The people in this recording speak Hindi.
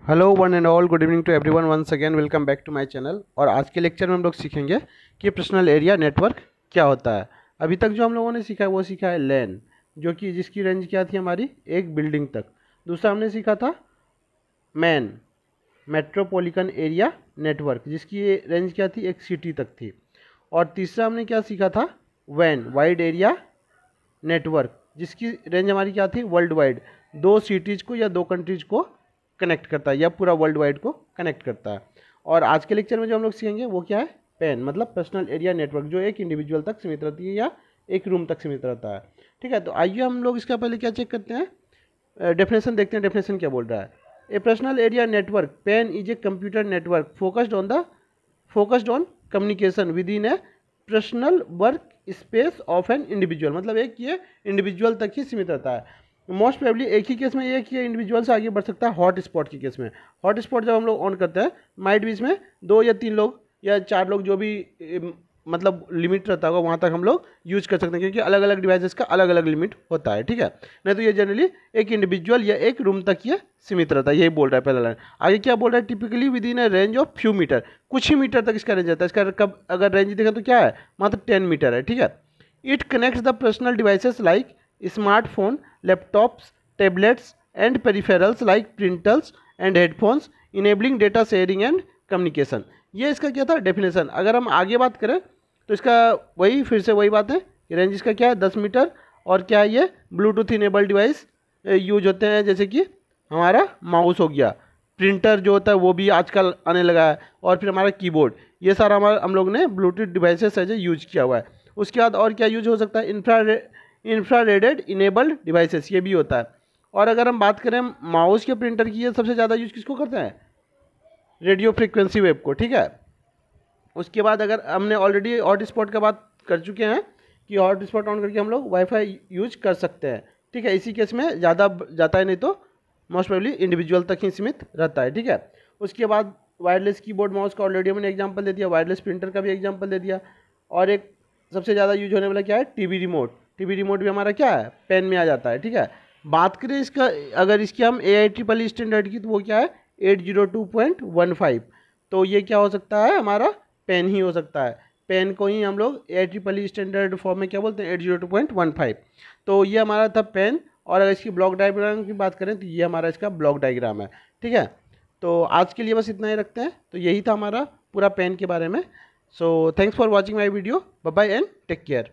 Hello one and all, good evening to everyone, once again welcome back to my channel. और आज के लेक्चर में हम लोग सीखेंगे कि पर्सनल एरिया नेटवर्क क्या होता है। अभी तक जो हम लोगों ने सीखा है वो सीखा है लैन, जो कि जिसकी रेंज क्या थी हमारी एक बिल्डिंग तक। दूसरा हमने सीखा था मैन, मेट्रोपॉलिटन एरिया नेटवर्क, जिसकी रेंज क्या थी एक सिटी तक थी। और तीसरा हमने क्या सीखा था वैन, वाइड एरिया नेटवर्क, जिसकी रेंज हमारी क्या थी वर्ल्ड वाइड, दो सिटीज़ को या दो कंट्रीज को कनेक्ट करता है या पूरा वर्ल्ड वाइड को कनेक्ट करता है। और आज के लेक्चर में जो हम लोग सीखेंगे वो क्या है पैन, मतलब पर्सनल एरिया नेटवर्क, जो एक इंडिविजुअल तक सीमित रहती है या एक रूम तक सीमित रहता है। ठीक है, तो आइए हम लोग इसका पहले क्या चेक करते हैं, डेफिनेशन देखते हैं। डेफिनेशन क्या बोल रहा है, ए personal area network pan is a computer network focused on communication with in A personal work space of an individual, मतलब एक ये इंडिविजुअल तक ही सीमित रहता है। मोस्ट प्रोबेबली एक ही केस में एक ही इंडिविजुअल से आगे बढ़ सकता है हॉट स्पॉट के केस में। हॉट स्पॉट जब हम लोग ऑन करते हैं माइट भी इसमें 2 या 3 लोग या 4 लोग, जो भी मतलब लिमिट रहता होगा वहाँ तक हम लोग यूज कर सकते हैं, क्योंकि अलग अलग डिवाइसेस का अलग अलग लिमिट होता है। ठीक है, नहीं तो ये जनरली एक इंडिविजुअल या एक रूम तक ये सीमित रहता है, यही बोल रहा है पहला लाइन। आगे क्या बोल रहा है, typically within a range of few metre, कुछ ही मीटर तक इसका रेंज रहता है। इसका कब अगर रेंज देखें तो क्या है, मात्र 10 मीटर है। ठीक है, it connects the personal devices like smartphone, laptops, tablets and peripherals like printers and headphones enabling data sharing and communication। ये इसका क्या था डेफिनेशन। अगर हम आगे बात करें तो इसका वही फिर से वही बात है, रेंज इसका क्या है 10 मीटर। और क्या है ये ब्लूटूथ इनेबल डिवाइस यूज होते हैं, जैसे कि हमारा माउस हो गया, प्रिंटर जो होता है वो भी आजकल आने लगा है, और फिर हमारा कीबोर्ड, ये सारा हमारा हम लोग ने ब्लूटूथ डिवाइसेस एज यूज किया हुआ है। उसके बाद और क्या यूज हो सकता है, इंफ्रारेड इनेबल्ड डिवाइसेस, ये भी होता है। और अगर हम बात करें माउस के प्रिंटर की, ये सबसे ज़्यादा यूज किसको करते हैं, रेडियो फ्रीक्वेंसी वेव को। ठीक है, उसके बाद अगर हमने ऑलरेडी हॉट स्पॉट का बात कर चुके हैं कि हॉट स्पॉट ऑन करके हम लोग वाईफाई यूज कर सकते हैं। ठीक है, इसी केस में ज़्यादा जाता है, नहीं तो मोस्ट प्रोबेबली इंडिविजुअल तक ही सीमित रहता है। ठीक है, उसके बाद वायरलेस कीबोर्ड माउस का ऑलरेडी हमने एग्जाम्पल दे दिया, वायरलेस प्रिंटर का भी एग्जाम्पल दे दिया। और एक सबसे ज़्यादा यूज होने वाला क्या है, टीवी रिमोट। टीवी रिमोट भी हमारा क्या है पेन में आ जाता है। ठीक है, बात करें इसका, अगर इसकी हम AIEEE स्टैंडर्ड की, तो वो क्या है 802.15। तो ये क्या हो सकता है हमारा पेन ही हो सकता है। पेन को ही हम लोग AIEEE स्टैंडर्ड फॉर्म में क्या बोलते हैं 802.15। तो ये हमारा था पेन। और अगर इसकी ब्लॉक डायग्राम की बात करें तो ये हमारा इसका ब्लॉक डायग्राम है। ठीक है, तो आज के लिए बस इतना ही रखते हैं। तो यही था हमारा पूरा पेन के बारे में। So thanks for watching my video, bye bye and take care.